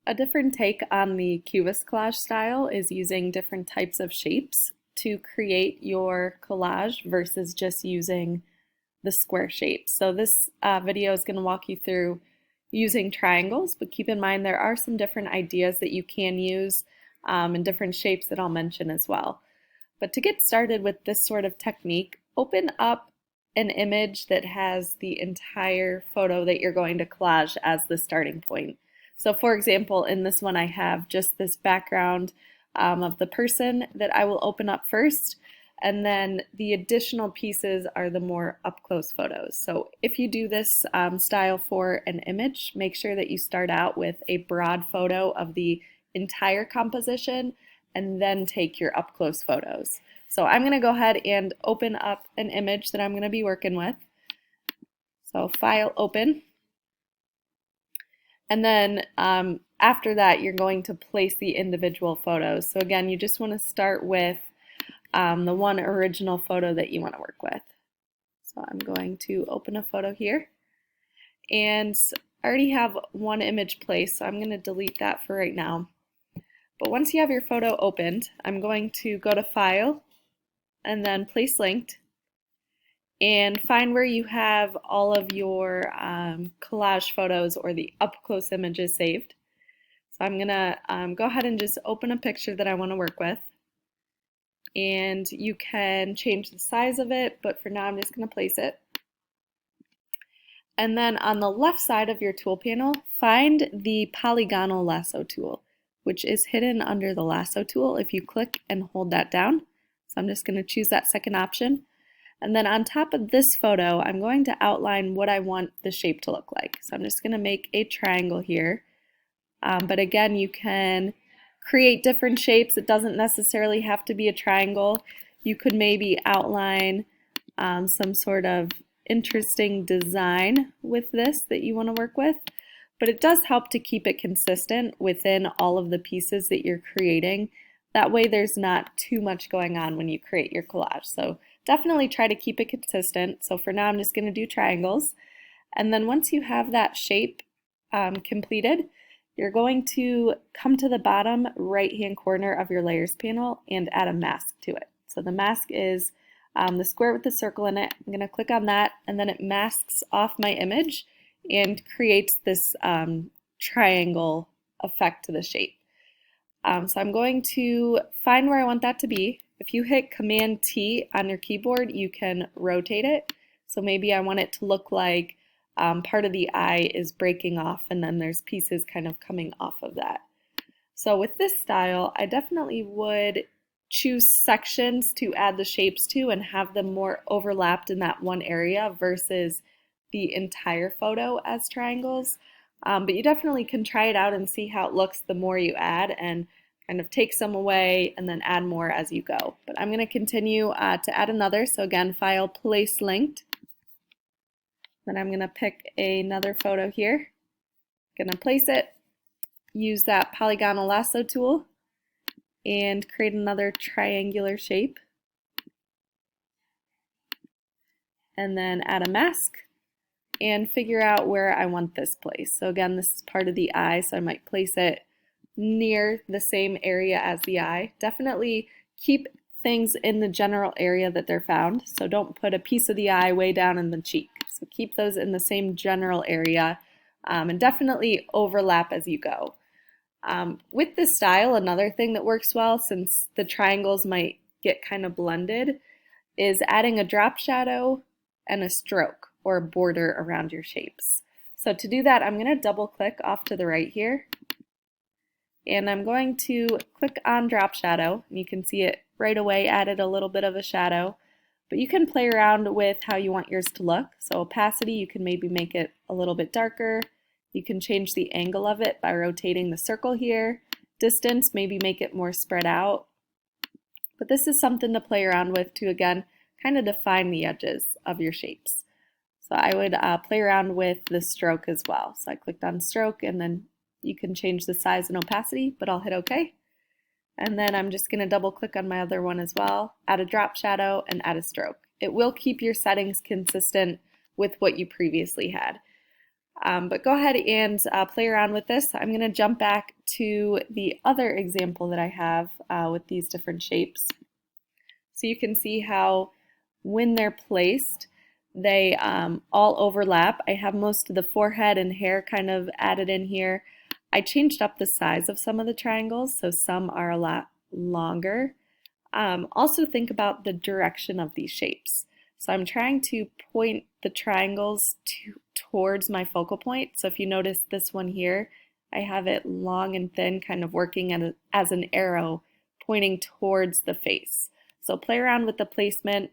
A different take on the Cubist collage style is using different types of shapes to create your collage versus just using the square shapes. So this video is going to walk you through using triangles, but keep in mind there are some different ideas that you can use and different shapes that I'll mention as well. But to get started with this sort of technique, open up an image that has the entire photo that you're going to collage as the starting point. So for example, in this one I have just this background of the person that I will open up first, and then the additional pieces are the more up-close photos. So if you do this style for an image, make sure that you start out with a broad photo of the entire composition and then take your up-close photos. So I'm going to go ahead and open up an image that I'm going to be working with. So File, Open. And then after that, you're going to place the individual photos. So again, you just want to start with the one original photo that you want to work with. So I'm going to open a photo here. And I already have one image placed, so I'm going to delete that for right now. But once you have your photo opened, I'm going to go to File and then Place Linked and find where you have all of your collage photos or the up-close images saved. So I'm going to go ahead and just open a picture that I want to work with. And you can change the size of it, but for now I'm just going to place it. And then on the left side of your tool panel, find the Polygonal Lasso tool, which is hidden under the Lasso tool if you click and hold that down. So I'm just going to choose that second option. And then on top of this photo, I'm going to outline what I want the shape to look like. So I'm just going to make a triangle here. But again, you can create different shapes. It doesn't necessarily have to be a triangle. You could maybe outline some sort of interesting design with this that you want to work with. But it does help to keep it consistent within all of the pieces that you're creating. That way there's not too much going on when you create your collage. So definitely try to keep it consistent. So for now I'm just going to do triangles. And then once you have that shape completed, you're going to come to the bottom right-hand corner of your layers panel and add a mask to it. So the mask is the square with the circle in it. I'm going to click on that, and then it masks off my image and creates this triangle effect to the shape. So I'm going to find where I want that to be. If you hit Command T on your keyboard, you can rotate it. So maybe I want it to look like part of the eye is breaking off and then there's pieces kind of coming off of that. So with this style, I definitely would choose sections to add the shapes to and have them more overlapped in that one area versus the entire photo as triangles. But you definitely can try it out and see how it looks the more you add, and kind of take some away and then add more as you go. But I'm going to continue to add another. So again, File, Place Linked. Then I'm going to pick another photo here. Going to place it, use that Polygonal Lasso tool, and create another triangular shape. And then add a mask and figure out where I want this placed. So again, this is part of the eye, so I might place it near the same area as the eye. Definitely keep things in the general area that they're found. So don't put a piece of the eye way down in the cheek. So keep those in the same general area and definitely overlap as you go. With this style, another thing that works well, since the triangles might get kind of blended, is adding a drop shadow and a stroke or a border around your shapes. So to do that, I'm going to double click off to the right here. And I'm going to click on drop shadow. You can see it right away added a little bit of a shadow. But you can play around with how you want yours to look. So opacity, you can maybe make it a little bit darker. You can change the angle of it by rotating the circle here. Distance, maybe make it more spread out. But this is something to play around with to, again, kind of define the edges of your shapes. So I would play around with the stroke as well. So I clicked on stroke, and then you can change the size and opacity, but I'll hit OK. And then I'm just going to double click on my other one as well, add a drop shadow, and add a stroke. It will keep your settings consistent with what you previously had. But go ahead and play around with this. I'm going to jump back to the other example that I have with these different shapes. So you can see how when they're placed, they all overlap. I have most of the forehead and hair kind of added in here. I changed up the size of some of the triangles, so some are a lot longer. Also think about the direction of these shapes. So I'm trying to point the triangles towards my focal point. So if you notice this one here, I have it long and thin, kind of working as an arrow pointing towards the face. So play around with the placement.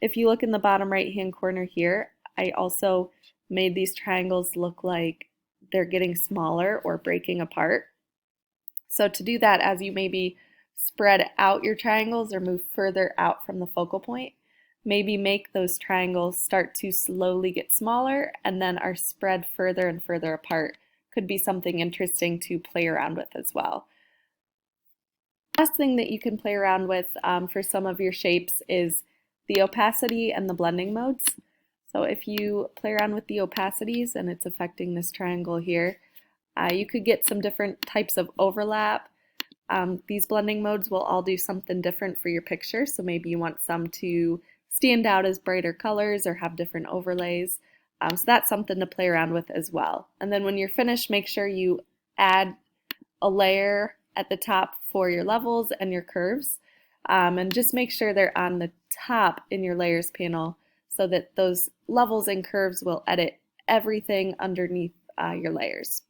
If you look in the bottom right hand corner here, I also made these triangles look like they're getting smaller or breaking apart. So to do that, as you maybe spread out your triangles or move further out from the focal point, maybe make those triangles start to slowly get smaller and then are spread further and further apart. Could be something interesting to play around with as well. Last thing that you can play around with for some of your shapes is the opacity and the blending modes. So if you play around with the opacities and it's affecting this triangle here, you could get some different types of overlap. These blending modes will all do something different for your picture, so maybe you want some to stand out as brighter colors or have different overlays. So that's something to play around with as well. And then when you're finished, make sure you add a layer at the top for your levels and your curves. And just make sure they're on the top in your layers panel so that those levels and curves will edit everything underneath your layers.